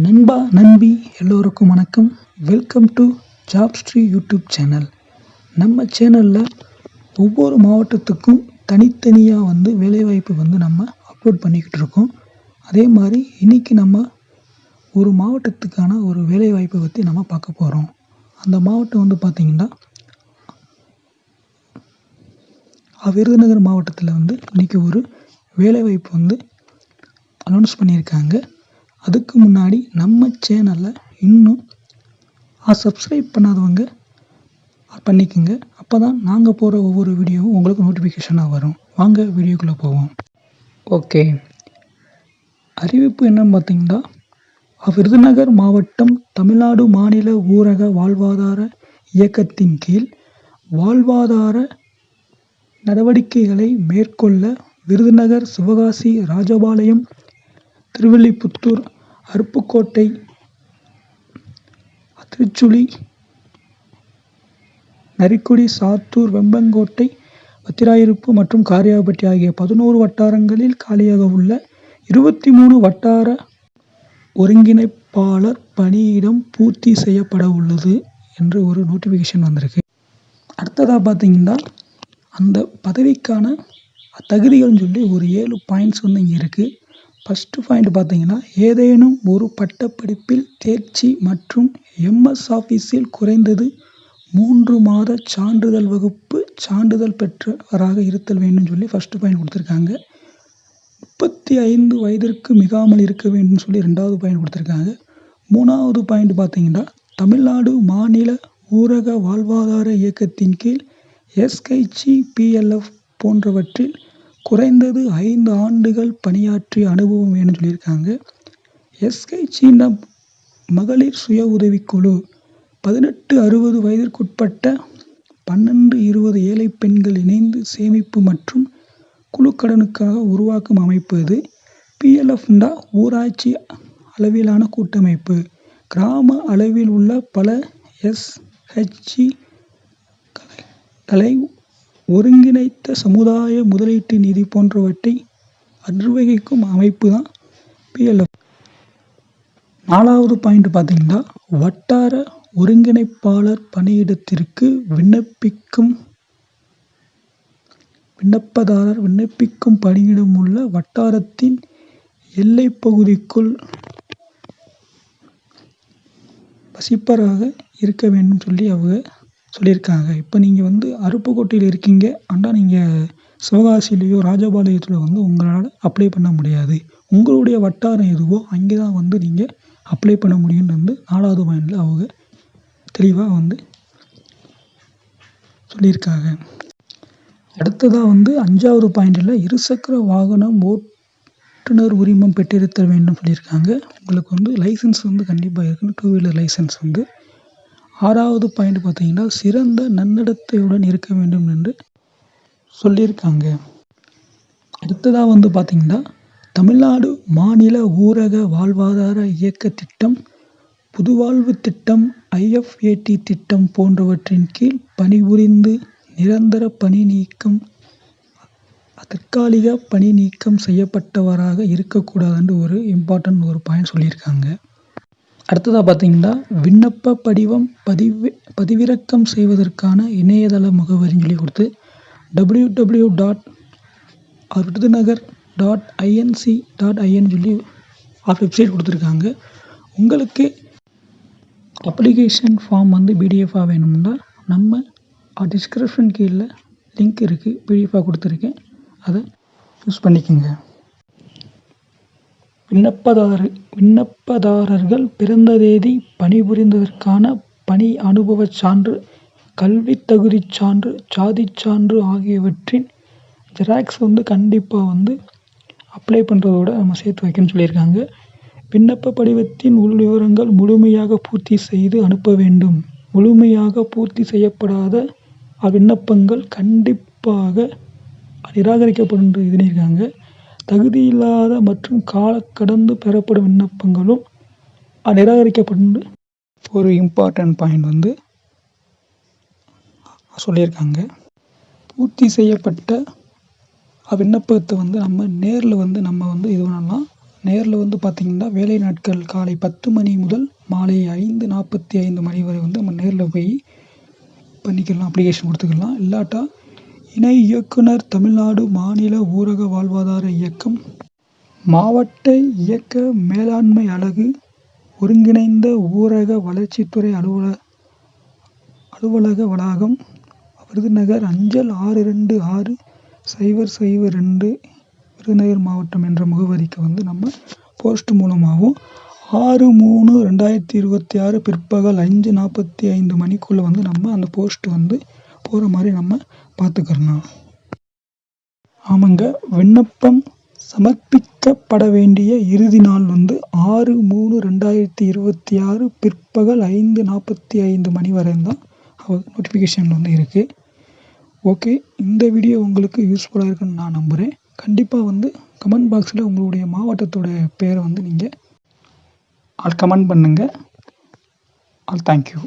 நண்பா நண்பி எல்லோருக்கும் வணக்கம். வெல்கம் டு ஜாப்ஸ்ட்ரீ யூடியூப் சேனல். நம்ம சேனலில் ஒவ்வொரு மாவட்டத்துக்கும் தனித்தனியாக வேலைவாய்ப்பு நம்ம அப்லோட் பண்ணிக்கிட்டு இருக்கோம். அதே மாதிரி இன்றைக்கி நம்ம ஒரு மாவட்டத்துக்கான ஒரு வேலைவாய்ப்பை பற்றி நம்ம பார்க்க போகிறோம். அந்த மாவட்டம் பார்த்திங்கன்னா விருதுநகர் மாவட்டத்தில் இன்றைக்கி ஒரு வேலைவாய்ப்பு அனௌன்ஸ் பண்ணியிருக்காங்க. அதுக்கு முன்னாடி நம்ம சேனலை இன்னும் சப்ஸ்கிரைப் பண்ணாதவங்க பண்ணிக்கோங்க. அப்போ தான் நாங்கள் போகிற ஒவ்வொரு வீடியோவும் உங்களுக்கு நோட்டிஃபிகேஷனாக வரும். வாங்க வீடியோக்குள்ளே போவோம். ஓகே, அறிவிப்பு என்னன்னு பார்த்தீங்கன்னா, விருதுநகர் மாவட்டம் தமிழ்நாடு மாநில ஊரக வாழ்வாதார இயக்கத்தின் கீழ் வாழ்வாதார நடவடிக்கைகளை மேற்கொள்ள விருதுநகர், சிவகாசி, ராஜபாளையம், திருவில்லிபுத்தூர், அருப்புக்கோட்டை, திருச்சுழி, நரிக்குடி, சாத்தூர், வெம்பங்கோட்டை, வத்திராயிருப்பு மற்றும் காரியாபட்டி ஆகிய 11 வட்டாரங்களில் காலியாக உள்ள 23 வட்டார ஒருங்கிணைப்பாளர் பணியிடம் பூர்த்தி செய்யப்பட உள்ளது என்று ஒரு நோட்டிஃபிகேஷன் வந்திருக்கு. அடுத்ததாக பார்த்தீங்கன்னா, அந்த பதவிக்கான தகுதிகள்னு சொல்லி ஒரு 7 பாயிண்ட்ஸ் இங்கே இருக்குது. ஃபஸ்ட்டு பாயிண்ட் பார்த்தீங்கன்னா, ஏதேனும் ஒரு பட்டப்படிப்பில் தேர்ச்சி மற்றும் எம்எஸ் ஆஃபீஸில் குறைந்தது 3 மாத சான்றிதழ் வகுப்பு சான்றிதழ் பெற்றவராக இருத்தல் வேண்டும் சொல்லி ஃபஸ்ட்டு பாயிண்ட் கொடுத்துருக்காங்க. 35 வயதிற்கு மிகாமல் இருக்க வேண்டும் சொல்லி 2வது பாயிண்ட் கொடுத்துருக்காங்க. 3வது பாயிண்ட் பார்த்தீங்கன்னா, தமிழ்நாடு மாநில ஊரக வாழ்வாதார இயக்கத்தின் கீழ் எஸ்கைச்சி, பிஎல்எஃப் போன்றவற்றில் குறைந்தது 5 ஆண்டுகள் பணியாற்றிய அனுபவம் வேணும்னு சொல்லியிருக்காங்க. எஸ்கைச்சின்னா மகளிர் சுய உதவிக்குழு, 18-60 வயதிற்குட்பட்ட 12-20 ஏழை பெண்கள் இணைந்து சேமிப்பு மற்றும் குழுக்கடனுக்காக உருவாக்கும் அமைப்பு இது. பிஎல்எஃப்னா ஊராட்சி அளவிலான கூட்டமைப்பு. கிராம அளவில் உள்ள பல எஸ்ஹெச்ஜிகளை ஒருங்கிணைத்த சமுதாய முதலீட்டு நிதி போன்றவற்றை நிர்வகிக்கும் அமைப்பு தான் பிஎல்எஃப். 4வது பாயிண்ட் பார்த்தீங்கன்னா, வட்டார ஒருங்கிணைப்பாளர் பணியிடத்திற்கு விண்ணப்பதாரர் விண்ணப்பிக்கும் பணியிடம் உள்ள வட்டாரத்தின் எல்லைப்பகுதிக்குள் வசிப்பராக இருக்க வேண்டும் சொல்லி அவங்க சொல்லியிருக்காங்க. இப்போ நீங்கள் அருப்புக்கோட்டையில் இருக்கீங்க, ஆனால் நீங்கள் சிவகாசிலேயோ ராஜபாளையத்தில் உங்களால் அப்ளை பண்ண முடியாது. உங்களுடைய வட்டாரம் எதுவோ அங்கே தான் நீங்கள் அப்ளை பண்ண முடியும்னு 4வது பாயிண்டில் அவங்க தெளிவாக சொல்லியிருக்காங்க. அடுத்ததாக 5வது பாயிண்டில் இருசக்கர வாகனம் ஓட்டுநர் உரிமம் பெற்றிருத்தல் வேண்டும் சொல்லியிருக்காங்க. உங்களுக்கு லைசன்ஸ் கண்டிப்பாக இருக்குன்னு, 2 வீலர் லைசன்ஸ் 6வது பாயிண்ட் பார்த்தீங்கன்னா, சிறந்த நன்னடத்தையுடன் இருக்க வேண்டும் என்று சொல்லியிருக்காங்க. அடுத்ததாக பார்த்தீங்கன்னா, தமிழ்நாடு மாநில ஊரக வாழ்வாதார இயக்க திட்டம், புதுவாழ்வு திட்டம், ஐஎஃப்ஏடி திட்டம் போன்றவற்றின் கீழ் பணிபுரிந்து நிரந்தர பணி நீக்கம், தற்காலிக பணி நீக்கம் செய்யப்பட்டவராக இருக்கக்கூடாதுன்னு ஒரு இம்பார்ட்டன்ட் ஒரு பாயிண்ட் சொல்லியிருக்காங்க. அடுத்ததாக பார்த்தீங்கன்னா, விண்ணப்ப படிவம் பதிவிறக்கம் செய்வதற்கான இணையதள முகவரின்னு சொல்லி கொடுத்து www.virudhunagar.inc.in சொல்லி வெப்சைட் கொடுத்துருக்காங்க. உங்களுக்கு அப்ளிகேஷன் ஃபார்ம் பிடிஎஃபாக வேணும்னா நம்ம டிஸ்கிரிப்ஷன் கீழே லிங்க் இருக்குது, பிடிஎஃபாக கொடுத்துருக்கேன், அதை யூஸ் பண்ணிக்கோங்க. விண்ணப்பதாரர்கள் பிறந்த தேதி, பணிபுரிந்ததற்கான பணி அனுபவச் சான்று, கல்வி தகுதி சான்று, ஜாதிச் சான்று ஆகியவற்றின் ஜெராக்ஸ் கண்டிப்பாக அப்ளை பண்ணுறதோட நம்ம சேர்த்து வைக்கணும்னு சொல்லியிருக்காங்க. விண்ணப்ப படிவத்தின் உள் விவரங்கள் முழுமையாக பூர்த்தி செய்து அனுப்ப வேண்டும். முழுமையாக பூர்த்தி செய்யப்படாத விண்ணப்பங்கள் கண்டிப்பாக நிராகரிக்கப்படும் எழுதியிருக்காங்க. தகுதியில்லாத மற்றும் கால கடந்து பெறப்படும் விண்ணப்பங்களும் நிராகரிக்கப்படும் ஒரு இம்பார்ட்டன்ட் பாயிண்ட் சொல்லியிருக்காங்க. பூர்த்தி செய்யப்பட்ட விண்ணப்பத்தை நம்ம நேரில் நம்ம இது பண்ணலாம். நேரில் வந்து பார்த்திங்கன்னா வேலை நாட்கள் காலை 10 மணி முதல் மாலை 5:45 மணி வரை வந்து நம்ம நேரில் போய் பண்ணிக்கலாம், அப்ளிகேஷன் கொடுத்துக்கலாம். இல்லாட்டா இணை இயக்குனர் தமிழ்நாடு மாநில ஊரக வாழ்வாதார இயக்கம் மாவட்ட இயக்க மேலாண்மை அலகு ஒருங்கிணைந்த ஊரக வளர்ச்சித்துறை அலுவலக வளாகம் விருதுநகர் அஞ்சல் 626002 விருதுநகர் மாவட்டம் என்ற முகவரிக்கு வந்து நம்ம போஸ்ட் மூலமாகவும் 6/3/2026 பிற்பகல் 5:45 மணிக்குள்ளே வந்து நம்ம அந்த போஸ்ட் வந்து போகிற மாதிரி நம்ம பார்த்துக்கிறணும். ஆமாங்க, விண்ணப்பம் சமர்ப்பிக்கப்பட வேண்டிய இறுதி நாள் வந்து 6/3/2026 பிற்பகல் 5:45 மணி வரை தான் நோட்டிஃபிகேஷன் வந்து இருக்குது. ஓகே, இந்த வீடியோ உங்களுக்கு யூஸ்ஃபுல்லாக இருக்குன்னு நான் நம்புகிறேன். கண்டிப்பாக வந்து கமெண்ட் பாக்ஸில் உங்களுடைய மாவட்டத்தோட பேரை வந்து நீங்கள் கமெண்ட் பண்ணுங்கள். தேங்க்யூ.